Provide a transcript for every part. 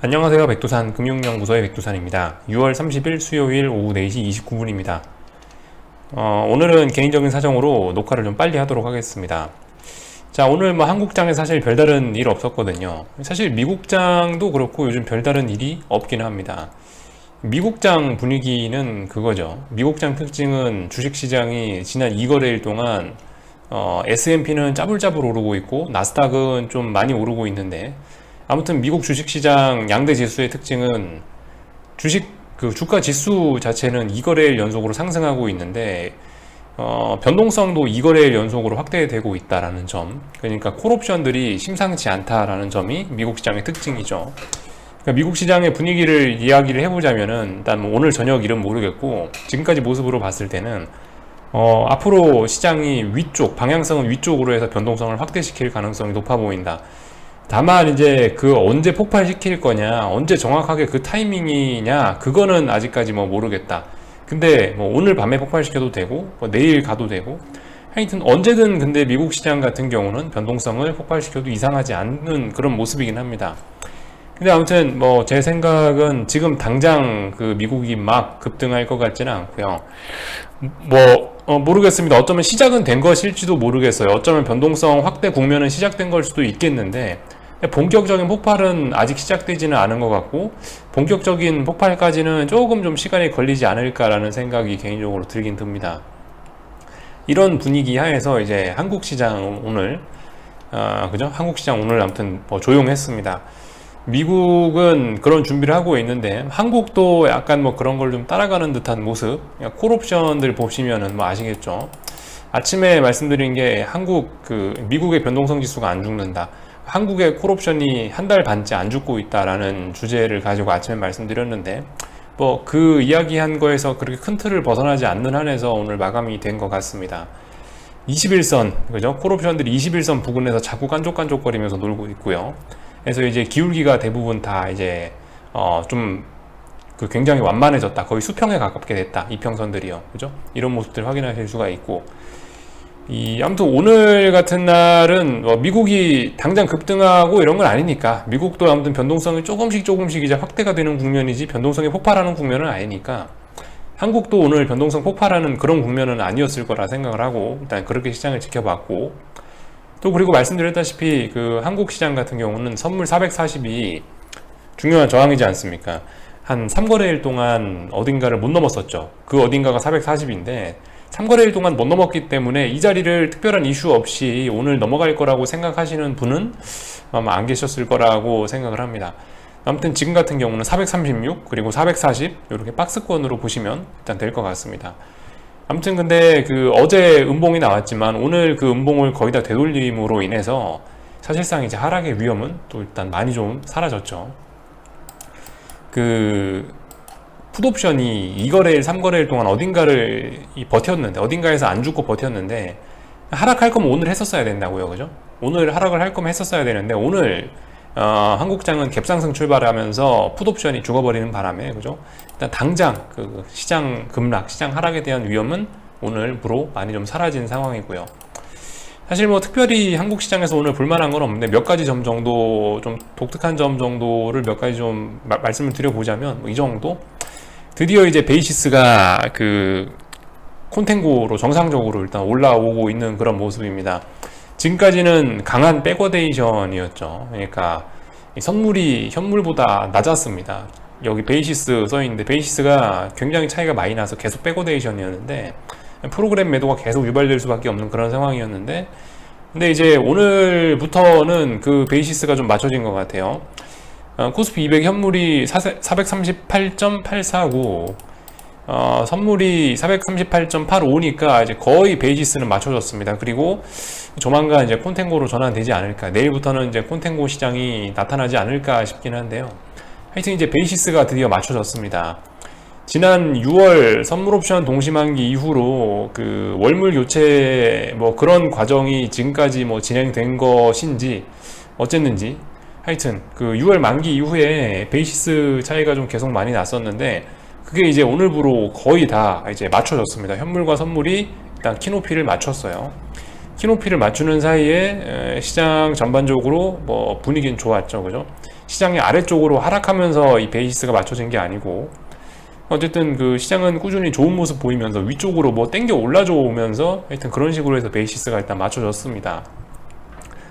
안녕하세요. 백두산 금융연구소의 백두산입니다. 6월 30일 수요일 오후 4시 29분입니다. 오늘은 개인적인 사정으로 녹화를 좀 빨리 하도록 하겠습니다. 자, 오늘 한국장에 사실 별다른 일 없었거든요. 사실 미국장도 그렇고 요즘 별다른 일이 없긴 합니다. 미국장 분위기는 그거죠. 미국장 특징은 주식시장이 지난 2거래일 동안 S&P는 짜불짜불 오르고 있고 나스닥은 좀 많이 오르고 있는데, 아무튼 미국 주식시장 양대 지수의 특징은 주가 지수 자체는 2거래일 연속으로 상승하고 있는데, 변동성도 2거래일 연속으로 확대되고 있다라는 점, 그러니까 콜옵션들이 심상치 않다라는 점이 미국 시장의 특징이죠. 그러니까 미국 시장의 분위기를 이야기를 해보자면은, 일단 오늘 저녁 일은 모르겠고 지금까지 모습으로 봤을 때는 앞으로 시장이 방향성은 위쪽으로 해서 변동성을 확대시킬 가능성이 높아 보인다. 다만 이제 언제 폭발시킬 거냐, 언제 정확하게 그 타이밍이냐, 그거는 아직까지 모르겠다. 근데 오늘 밤에 폭발시켜도 되고 내일 가도 되고, 하여튼 언제든 근데 미국 시장 같은 경우는 변동성을 폭발시켜도 이상하지 않는 그런 모습이긴 합니다. 근데 아무튼 제 생각은 지금 당장 미국이 막 급등할 것 같지는 않고요. 모르겠습니다. 어쩌면 시작은 된 것일지도 모르겠어요. 어쩌면 변동성 확대 국면은 시작된 걸 수도 있겠는데, 본격적인 폭발은 아직 시작되지는 않은 것 같고, 본격적인 폭발까지는 조금 좀 시간이 걸리지 않을까라는 생각이 개인적으로 들긴 듭니다. 이런 분위기 하에서 이제 한국 시장 오늘, 그죠? 한국 시장 오늘 아무튼 조용했습니다. 미국은 그런 준비를 하고 있는데, 한국도 약간 그런 걸 좀 따라가는 듯한 모습. 콜옵션들 보시면은 아시겠죠? 아침에 말씀드린 게 미국의 변동성 지수가 안 죽는다, 한국의 콜옵션이 한 달 반째 안 죽고 있다라는 주제를 가지고 아침에 말씀드렸는데, 그 이야기한 거에서 그렇게 큰 틀을 벗어나지 않는 한에서 오늘 마감이 된 것 같습니다. 21선, 그죠? 콜옵션들이 21선 부근에서 자꾸 깐족깐족거리면서 놀고 있고요. 그래서 이제 기울기가 대부분 다 이제 굉장히 완만해졌다, 거의 수평에 가깝게 됐다, 이평선들이요, 그죠? 이런 모습들 확인하실 수가 있고, 아무튼 오늘 같은 날은 미국이 당장 급등하고 이런 건 아니니까, 미국도 아무튼 변동성이 조금씩 이제 확대가 되는 국면이지 변동성이 폭발하는 국면은 아니니까, 한국도 오늘 변동성 폭발하는 그런 국면은 아니었을 거라 생각을 하고 일단 그렇게 시장을 지켜봤고, 또 그리고 말씀드렸다시피 한국 시장 같은 경우는 선물 440이 중요한 저항이지 않습니까? 한 3거래일 동안 어딘가를 못 넘었었죠. 그 어딘가가 440인데 3거래일 동안 못 넘었기 때문에 이 자리를 특별한 이슈 없이 오늘 넘어갈 거라고 생각하시는 분은 아마 안 계셨을 거라고 생각을 합니다. 아무튼 지금 같은 경우는 436 그리고 440 이렇게 박스권으로 보시면 일단 될 것 같습니다. 아무튼 근데 어제 음봉이 나왔지만 오늘 음봉을 거의 다 되돌림으로 인해서 사실상 이제 하락의 위험은 또 일단 많이 좀 사라졌죠. 풋옵션이 2거래일, 3거래일 동안 어딘가를 버텼는데, 어딘가에서 안 죽고 버텼는데, 하락할 거면 오늘 했었어야 된다고요, 그죠? 오늘 하락을 할 거면 했었어야 되는데, 오늘 한국장은 갭상승 출발하면서 풋옵션이 죽어버리는 바람에, 그죠? 일단 당장 시장 급락, 시장 하락에 대한 위험은 오늘부로 많이 좀 사라진 상황이고요. 사실 특별히 한국 시장에서 오늘 볼만한 건 없는데, 몇 가지 점 정도, 좀 독특한 점 정도를 몇 가지 좀 말씀을 드려보자면, 이 정도? 드디어 이제 베이시스가 콘텐고로 정상적으로 일단 올라오고 있는 그런 모습입니다. 지금까지는 강한 백워데이션이었죠. 그러니까 선물이 현물보다 낮았습니다. 여기 베이시스 써있는데, 베이시스가 굉장히 차이가 많이 나서 계속 백워데이션이었는데, 프로그램 매도가 계속 유발될 수밖에 없는 그런 상황이었는데, 근데 이제 오늘부터는 베이시스가 좀 맞춰진 것 같아요. 코스피 200 현물이 438.849, 선물이 438.85니까 이제 거의 베이시스는 맞춰졌습니다. 그리고 조만간 이제 콘텐고로 전환되지 않을까, 내일부터는 이제 콘텐고 시장이 나타나지 않을까 싶긴 한데요. 하여튼 이제 베이시스가 드디어 맞춰졌습니다. 지난 6월 선물옵션 동시만기 이후로 월물 교체 그런 과정이 지금까지 진행된 것인지 어쨌는지, 하여튼 6월 만기 이후에 베이시스 차이가 좀 계속 많이 났었는데, 그게 이제 오늘부로 거의 다 이제 맞춰졌습니다. 현물과 선물이 일단 키높이를 맞췄어요. 키높이를 맞추는 사이에 시장 전반적으로 분위기는 좋았죠, 그죠? 시장이 아래쪽으로 하락하면서 이 베이시스가 맞춰진 게 아니고, 어쨌든 그 시장은 꾸준히 좋은 모습 보이면서 위쪽으로 뭐 땡겨 올라줘 오면서 하여튼 그런 식으로 해서 베이시스가 일단 맞춰졌습니다.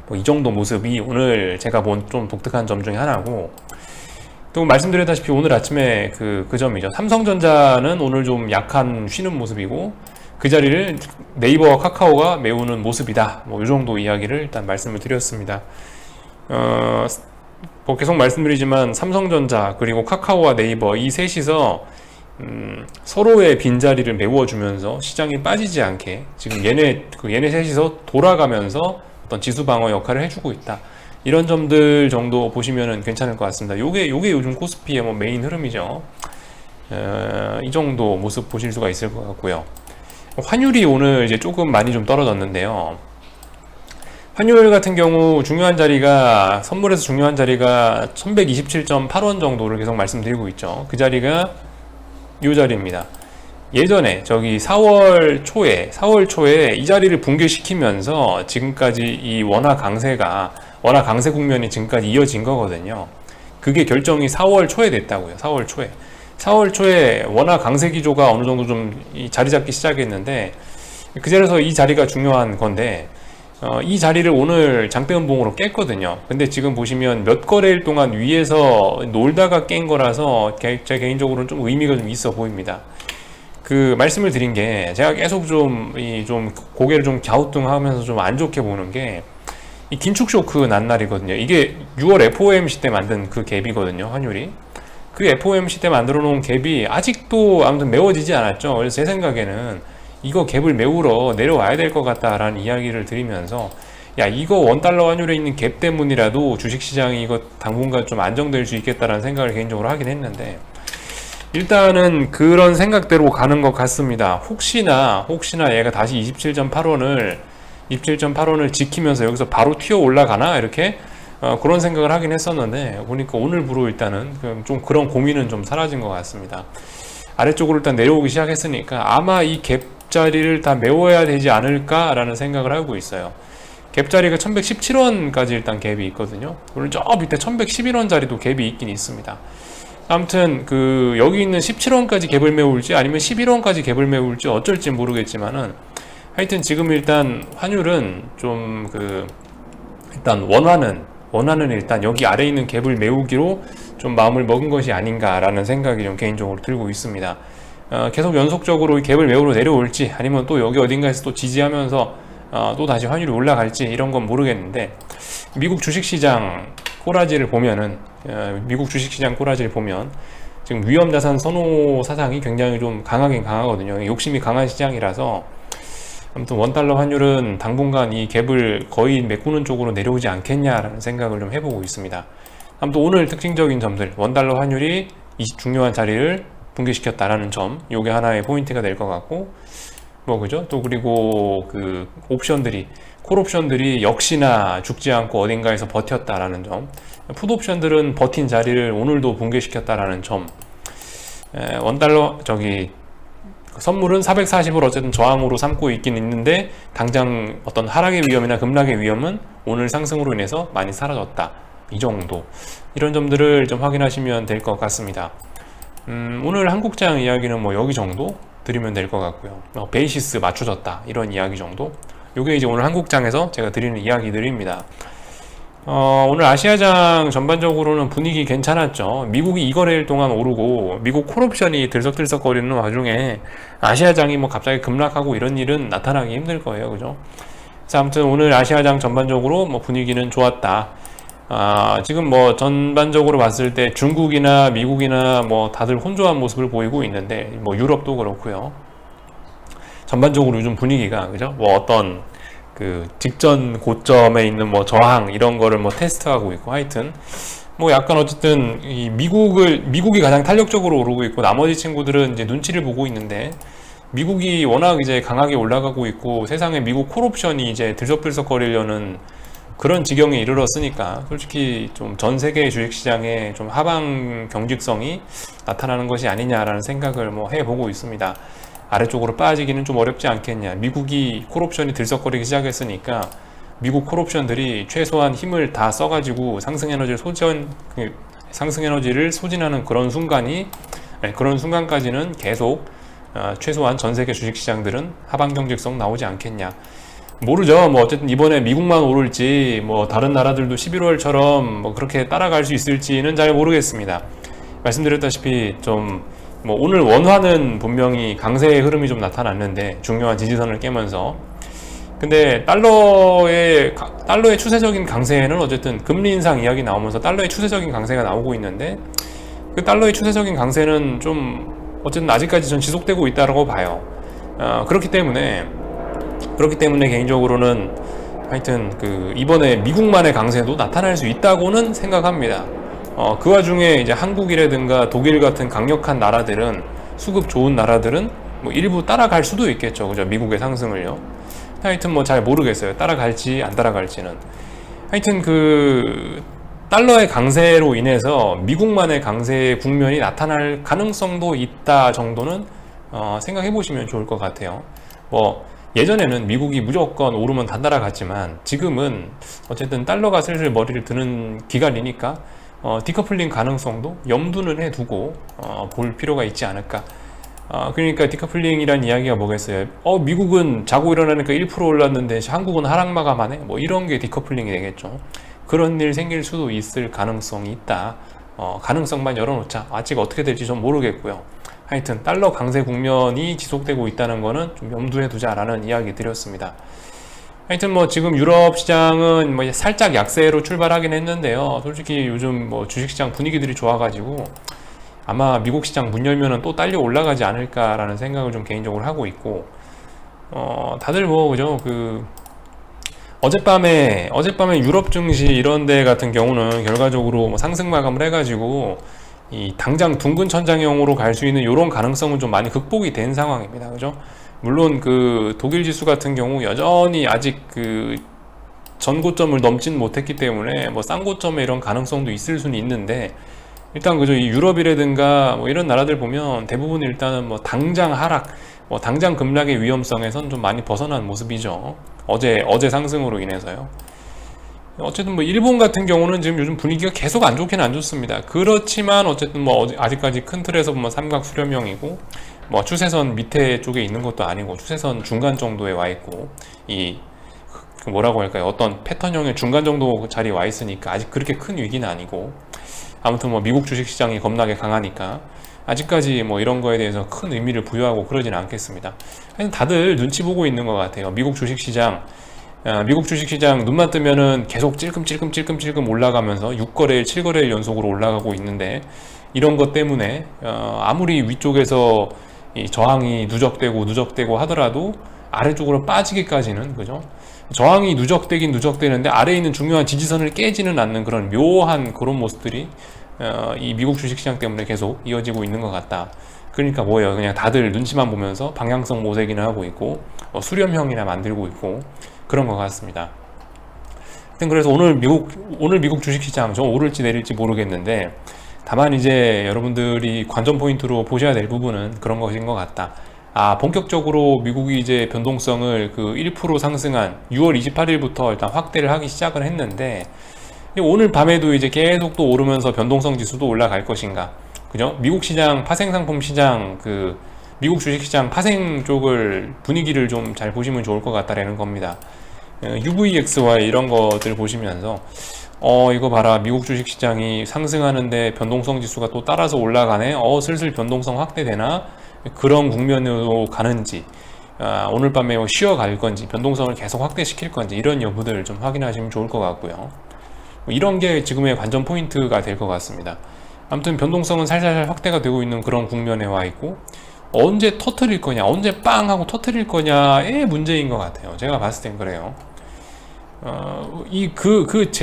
뭐 이 정도 모습이 오늘 제가 본 좀 독특한 점 중에 하나고, 또 말씀드렸다시피 오늘 아침에 그 점이죠. 삼성전자는 오늘 좀 약한 쉬는 모습이고, 그 자리를 네이버와 카카오가 메우는 모습이다. 뭐 이 정도 이야기를 일단 말씀을 드렸습니다. 뭐 계속 말씀드리지만 삼성전자 그리고 카카오와 네이버 이 셋이서 서로의 빈자리를 메워주면서 시장이 빠지지 않게 지금 얘네 셋이서 돌아가면서 어떤 지수 방어 역할을 해주고 있다. 이런 점들 정도 보시면은 괜찮을 것 같습니다. 요게 요즘 코스피의 뭐 메인 흐름이죠. 이 정도 모습 보실 수가 있을 것 같고요. 환율이 오늘 이제 조금 많이 좀 떨어졌는데요. 환율 같은 경우 중요한 자리가, 선물에서 중요한 자리가 1127.8원 정도를 계속 말씀드리고 있죠. 그 자리가 이 자리입니다. 예전에 저기 4월 초에 이 자리를 붕괴시키면서 지금까지 이 원화 강세 국면이 지금까지 이어진 거거든요. 그게 결정이 4월 초에 됐다고요. 4월 초에 원화 강세 기조가 어느 정도 좀 자리 잡기 시작했는데, 그 자리에서 이 자리가 중요한 건데, 이 자리를 오늘 장대음봉으로 깼거든요. 근데 지금 보시면 몇 거래일 동안 위에서 놀다가 깬 거라서 제 개인적으로는 좀 의미가 좀 있어 보입니다. 그 말씀을 드린 게, 제가 계속 좀 고개를 좀 갸우뚱하면서 좀 안 좋게 보는 게, 이 긴축 쇼크 난 날이거든요. 이게 6월 FOMC 때 만든 그 갭이거든요, 환율이. 그 FOMC 때 만들어 놓은 갭이 아직도 아무튼 메워지지 않았죠. 그래서 제 생각에는 이거 갭을 메우러 내려와야 될 것 같다라는 이야기를 드리면서, 야, 이거 원달러 환율에 있는 갭 때문이라도 주식시장이 이거 당분간 좀 안정될 수 있겠다라는 생각을 개인적으로 하긴 했는데, 일단은 그런 생각대로 가는 것 같습니다. 혹시나 얘가 다시 27.8원을 지키면서 여기서 바로 튀어 올라가나 이렇게 그런 생각을 하긴 했었는데, 보니까 오늘부로 일단은 좀 그런 고민은 좀 사라진 것 같습니다. 아래쪽으로 일단 내려오기 시작했으니까 아마 이 갭 자리를 다 메워야 되지 않을까라는 생각을 하고 있어요. 갭 자리가 1117원까지 일단 갭이 있거든요. 물론 저 밑에 1111원 자리도 갭이 있긴 있습니다. 아무튼 그 여기 있는 17원까지 갭을 메울지 아니면 11원까지 갭을 메울지 어쩔지 모르겠지만은, 하여튼 지금 일단 환율은 좀 일단 원화는 일단 여기 아래에 있는 갭을 메우기로 좀 마음을 먹은 것이 아닌가라는 생각이 좀 개인적으로 들고 있습니다. 계속 연속적으로 이 갭을 메우러 내려올지 아니면 또 여기 어딘가에서 또 지지하면서 또 다시 환율이 올라갈지 이런 건 모르겠는데, 미국 주식시장 꼬라지를 보면 지금 위험자산 선호 사상이 굉장히 좀 강하긴 강하거든요. 욕심이 강한 시장이라서 아무튼 원달러 환율은 당분간 이 갭을 거의 메꾸는 쪽으로 내려오지 않겠냐라는 생각을 좀 해보고 있습니다. 아무튼 오늘 특징적인 점들, 원달러 환율이 이 중요한 자리를 붕괴시켰다라는 점, 요게 하나의 포인트가 될 것 같고, 뭐 그죠? 또 그리고 그 콜 옵션들이 역시나 죽지 않고 어딘가에서 버텼다라는 점, 풋 옵션들은 버틴 자리를 오늘도 붕괴시켰다라는 점, 원달러 선물은 440을 어쨌든 저항으로 삼고 있긴 있는데, 당장 어떤 하락의 위험이나 급락의 위험은 오늘 상승으로 인해서 많이 사라졌다. 이 정도, 이런 점들을 좀 확인하시면 될 것 같습니다. 오늘 한국장 이야기는 뭐 여기 정도 드리면 될 것 같고요. 베이시스 맞춰졌다, 이런 이야기 정도. 요게 이제 오늘 한국장에서 제가 드리는 이야기들입니다. 오늘 아시아장 전반적으로는 분위기 괜찮았죠. 미국이 2거래일 동안 오르고 미국 콜옵션이 들썩들썩거리는 와중에 아시아장이 뭐 갑자기 급락하고 이런 일은 나타나기 힘들 거예요, 그죠? 그래서 아무튼 오늘 아시아장 전반적으로 뭐 분위기는 좋았다. 지금 뭐 전반적으로 봤을 때 중국이나 미국이나 뭐 다들 혼조한 모습을 보이고 있는데, 뭐 유럽도 그렇고요. 전반적으로 요즘 분위기가, 그죠? 뭐 어떤 그 직전 고점에 있는 뭐 저항 이런 거를 뭐 테스트하고 있고, 하여튼 뭐 약간 어쨌든 이 미국이 가장 탄력적으로 오르고 있고, 나머지 친구들은 이제 눈치를 보고 있는데, 미국이 워낙 이제 강하게 올라가고 있고 세상에 미국 콜옵션이 이제 들썩들썩거리려는 그런 지경에 이르렀으니까, 솔직히 좀 전 세계 주식시장에 좀 하방 경직성이 나타나는 것이 아니냐라는 생각을 뭐 해보고 있습니다. 아래쪽으로 빠지기는 좀 어렵지 않겠냐. 미국이 콜옵션이 들썩거리기 시작했으니까 미국 콜옵션들이 최소한 힘을 다 써가지고 상승 에너지를 소진하는 그런 그런 순간까지는 계속 최소한 전 세계 주식시장들은 하방 경직성 나오지 않겠냐. 모르죠. 뭐 어쨌든 이번에 미국만 오를지 뭐 다른 나라들도 11월처럼 뭐 그렇게 따라갈 수 있을지는 잘 모르겠습니다. 말씀드렸다시피 좀 뭐 오늘 원화는 분명히 강세의 흐름이 좀 나타났는데 중요한 지지선을 깨면서, 근데 달러의 추세적인 강세에는 어쨌든 금리 인상 이야기 나오면서 달러의 추세적인 강세가 나오고 있는데, 그 달러의 추세적인 강세는 좀 어쨌든 아직까지 전 지속되고 있다고 봐요. 그렇기 때문에 개인적으로는 하여튼 이번에 미국만의 강세도 나타날 수 있다고는 생각합니다. 그 와중에 이제 한국이라든가 독일 같은 강력한 나라들은, 수급 좋은 나라들은 뭐 일부 따라갈 수도 있겠죠. 그죠? 미국의 상승을요. 하여튼 뭐 잘 모르겠어요. 따라갈지 안 따라갈지는. 하여튼 달러의 강세로 인해서 미국만의 강세의 국면이 나타날 가능성도 있다 정도는 생각해 보시면 좋을 것 같아요. 뭐 예전에는 미국이 무조건 오르면 다 따라갔지만 지금은 어쨌든 달러가 슬슬 머리를 드는 기간이니까 디커플링 가능성도 염두는 해두고 볼 필요가 있지 않을까. 그러니까 디커플링이란 이야기가 뭐겠어요? 미국은 자고 일어나니까 1% 올랐는데 한국은 하락 마감하네? 뭐 이런 게 디커플링이 되겠죠. 그런 일 생길 수도 있을 가능성이 있다. 가능성만 열어놓자. 아직 어떻게 될지 좀 모르겠고요. 하여튼 달러 강세 국면이 지속되고 있다는 거는 좀 염두에 두자라는 이야기 드렸습니다. 하여튼 뭐 지금 유럽 시장은 뭐 살짝 약세로 출발하긴 했는데요. 솔직히 요즘 뭐 주식시장 분위기들이 좋아가지고 아마 미국 시장 문 열면은 또 딸려 올라가지 않을까라는 생각을 좀 개인적으로 하고 있고, 다들 뭐 그죠? 어젯밤에 유럽 증시 이런 데 같은 경우는 결과적으로 뭐 상승 마감을 해가지고 이 당장 둥근 천장형으로 갈 수 있는 이런 가능성은 좀 많이 극복이 된 상황입니다. 그죠? 물론 독일 지수 같은 경우 여전히 아직 전고점을 넘진 못했기 때문에 뭐 쌍고점에 이런 가능성도 있을 수는 있는데, 일단 그죠, 이 유럽이라든가 뭐 이런 나라들 보면 대부분 일단은 뭐 당장 하락, 뭐 당장 급락의 위험성에선 좀 많이 벗어난 모습이죠. 어제 상승으로 인해서요. 어쨌든 뭐 일본 같은 경우는 지금 요즘 분위기가 계속 안 좋긴 안 좋습니다. 그렇지만 어쨌든 뭐 아직까지 큰 틀에서 보면 삼각 수렴형이고, 뭐 추세선 밑에 쪽에 있는 것도 아니고 추세선 중간 정도에 와 있고, 뭐라고 할까요? 어떤 패턴형의 중간 정도 자리에 와 있으니까 아직 그렇게 큰 위기는 아니고, 아무튼 뭐 미국 주식시장이 겁나게 강하니까 아직까지 뭐 이런 거에 대해서 큰 의미를 부여하고 그러진 않겠습니다. 다들 눈치 보고 있는 것 같아요. 미국 주식시장 눈만 뜨면은 계속 찔끔찔끔 올라가면서 6거래일 7거래일 연속으로 올라가고 있는데, 이런 것 때문에 아무리 위쪽에서 이 저항이 누적되고 하더라도 아래쪽으로 빠지기까지는, 그죠? 저항이 누적되는데 아래에 있는 중요한 지지선을 깨지는 않는 그런 묘한 그런 모습들이 이 미국 주식시장 때문에 계속 이어지고 있는 것 같다. 그러니까 뭐예요? 그냥 다들 눈치만 보면서 방향성 모색이나 하고 있고 수렴형이나 만들고 있고 그런 것 같습니다. 그래서 오늘 미국 주식시장 좀 오를지 내릴지 모르겠는데, 다만 이제 여러분들이 관전 포인트로 보셔야 될 부분은 그런 것인 것 같다. 본격적으로 미국이 이제 변동성을 1% 상승한 6월 28일부터 일단 확대를 하기 시작을 했는데, 오늘 밤에도 이제 계속 또 오르면서 변동성 지수도 올라갈 것인가, 그죠? 미국 시장 파생상품 시장, 미국 주식시장 파생 쪽을 분위기를 좀 잘 보시면 좋을 것 같다라는 겁니다. UVXY 이런 것들 보시면서 이거 봐라, 미국 주식시장이 상승하는데 변동성 지수가 또 따라서 올라가네, 슬슬 변동성 확대되나, 그런 국면으로 가는지, 오늘 밤에 쉬어갈 건지, 변동성을 계속 확대시킬 건지, 이런 여부들을 좀 확인하시면 좋을 것 같고요. 이런 게 지금의 관전 포인트가 될 것 같습니다. 아무튼 변동성은 살살 확대가 되고 있는 그런 국면에 와 있고, 언제 터트릴 거냐, 언제 빵 하고 터트릴 거냐의 문제인 것 같아요. 제가 봤을 땐 그래요.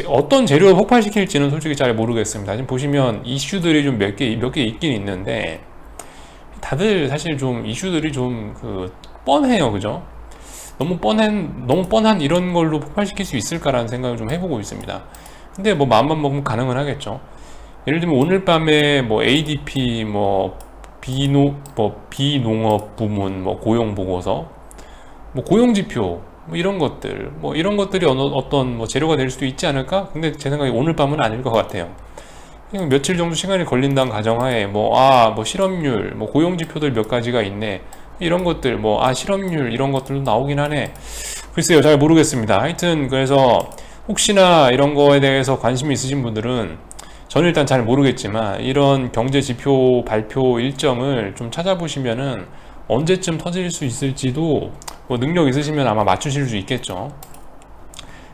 어떤 재료를 폭발시킬지는 솔직히 잘 모르겠습니다. 지금 보시면 이슈들이 좀 몇 개 있긴 있는데, 다들 사실 좀 이슈들이 좀 뻔해요. 그죠? 너무 뻔한 이런 걸로 폭발시킬 수 있을까라는 생각을 좀 해보고 있습니다. 근데 뭐 마음만 먹으면 가능은 하겠죠. 예를 들면 오늘 밤에 뭐 ADP, 비농업 부문 고용 보고서, 고용 지표, 뭐 이런 것들이 어떤 뭐 재료가 될 수도 있지 않을까? 근데 제 생각에 오늘 밤은 아닐 것 같아요. 며칠 정도 시간이 걸린다는 가정하에 뭐 실업률, 뭐 고용 지표들 몇 가지가 있네. 이런 것들 실업률 이런 것들도 나오긴 하네. 글쎄요, 잘 모르겠습니다. 하여튼 그래서 혹시나 이런 거에 대해서 관심이 있으신 분들은 저는 일단 잘 모르겠지만 이런 경제 지표 발표 일정을 좀 찾아보시면은 언제쯤 터질 수 있을지도 뭐 능력 있으시면 아마 맞추실 수 있겠죠.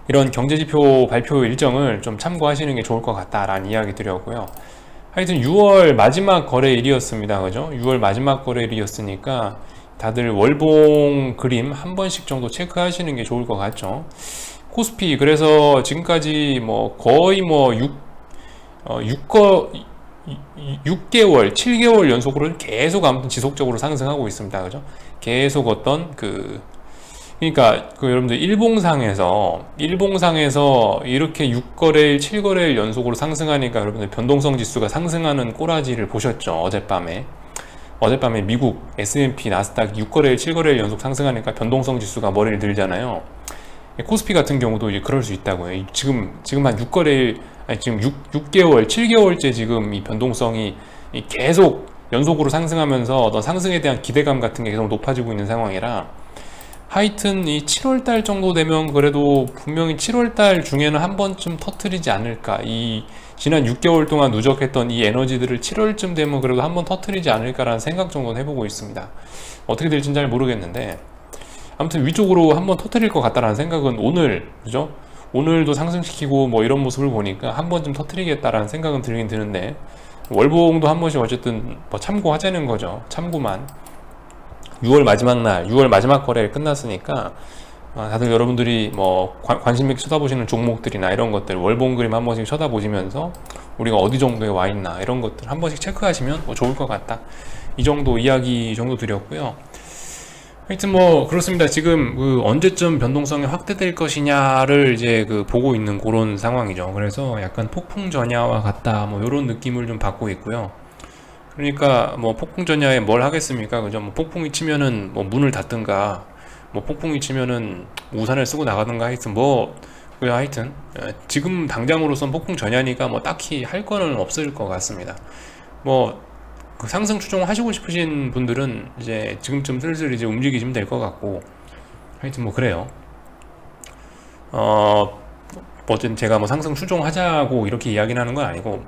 이런 경제지표 발표 일정을 좀 참고하시는 게 좋을 것 같다라는 이야기 드렸고요. 하여튼 6월 마지막 거래일이었습니다. 그죠? 6월 마지막 거래일이었으니까 다들 월봉 그림 한 번씩 정도 체크하시는 게 좋을 것 같죠. 코스피 그래서 지금까지 뭐 거의 뭐 6개월, 7개월 연속으로 계속 아무튼 지속적으로 상승하고 있습니다. 그죠? 계속 그러니까 여러분들 일봉상에서 이렇게 6거래일, 7거래일 연속으로 상승하니까 여러분들 변동성 지수가 상승하는 꼬라지를 보셨죠? 어젯밤에 미국 S&P 나스닥 6거래일, 7거래일 연속 상승하니까 변동성 지수가 머리를 들잖아요. 코스피 같은 경우도 이제 그럴 수 있다고요. 지금 한 6거래일, 아니 지금 6개월, 7개월째 지금 이 변동성이 계속 연속으로 상승하면서 어떤 상승에 대한 기대감 같은 게 계속 높아지고 있는 상황이라 하여튼 이 7월달 정도 되면 그래도 분명히 7월달 중에는 한 번쯤 터트리지 않을까. 이 지난 6개월 동안 누적했던 이 에너지들을 7월쯤 되면 그래도 한 번 터트리지 않을까라는 생각 정도는 해보고 있습니다. 어떻게 될지는 잘 모르겠는데 아무튼 위쪽으로 한 번 터트릴 것 같다라는 생각은 그죠? 오늘도 상승시키고 뭐 이런 모습을 보니까 한 번쯤 터트리겠다라는 생각은 들긴 드는데 월봉도 한 번씩 어쨌든 뭐 참고하자는 거죠. 참고만. 6월 마지막 거래 끝났으니까 다들 여러분들이 뭐 관심 있게 쳐다보시는 종목들이나 이런 것들 월봉 그림 한 번씩 쳐다보시면서 우리가 어디 정도에 와 있나 이런 것들 한 번씩 체크하시면 뭐 좋을 것 같다. 이 정도 이야기 정도 드렸고요. 하여튼 뭐 그렇습니다. 지금 언제쯤 변동성이 확대될 것이냐를 이제 보고 있는 그런 상황이죠. 그래서 약간 폭풍 전야와 같다 뭐 이런 느낌을 좀 받고 있고요. 그러니까 뭐 폭풍 전야에 뭘 하겠습니까? 그죠? 뭐 폭풍이 치면은 뭐 문을 닫든가, 뭐 폭풍이 치면은 우산을 쓰고 나가든가 하여튼 지금 당장으로선 폭풍 전야니까 뭐 딱히 할 거는 없을 것 같습니다. 상승 추종하시고 싶으신 분들은 이제 지금쯤 슬슬 이제 움직이시면 될 것 같고, 하여튼 뭐 그래요. 어쨌든 제가 뭐 상승 추종하자고 이렇게 이야기는 하는 건 아니고,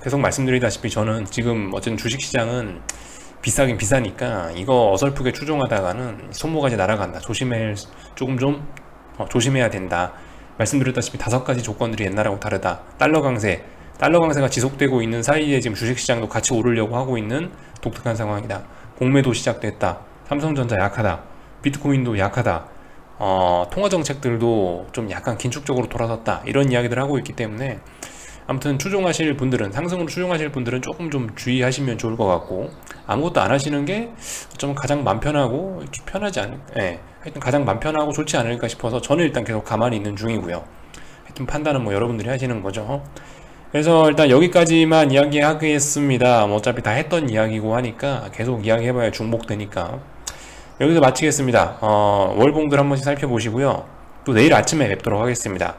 계속 말씀드리다시피 저는 지금 어쨌든 주식시장은 비싸긴 비싸니까 이거 어설프게 추종하다가는 손모가지 날아간다. 조심해야 된다. 말씀드렸다시피 5가지 조건들이 옛날하고 다르다. 달러 강세가 지속되고 있는 사이에 지금 주식시장도 같이 오르려고 하고 있는 독특한 상황이다. 공매도 시작됐다. 삼성전자 약하다. 비트코인도 약하다. 통화정책들도 좀 약간 긴축적으로 돌아섰다. 이런 이야기들 하고 있기 때문에 아무튼 상승으로 추종하실 분들은 조금 좀 주의하시면 좋을 것 같고, 아무것도 안 하시는 게 좀 가장 마음 편하고 하여튼 가장 마음 편하고 좋지 않을까 싶어서 저는 일단 계속 가만히 있는 중이고요. 하여튼 판단은 뭐 여러분들이 하시는 거죠. 그래서 일단 여기까지만 이야기하겠습니다. 어차피 다 했던 이야기고 하니까 계속 이야기해봐야 중복되니까 여기서 마치겠습니다. 월봉들 한 번씩 살펴보시고요. 또 내일 아침에 뵙도록 하겠습니다.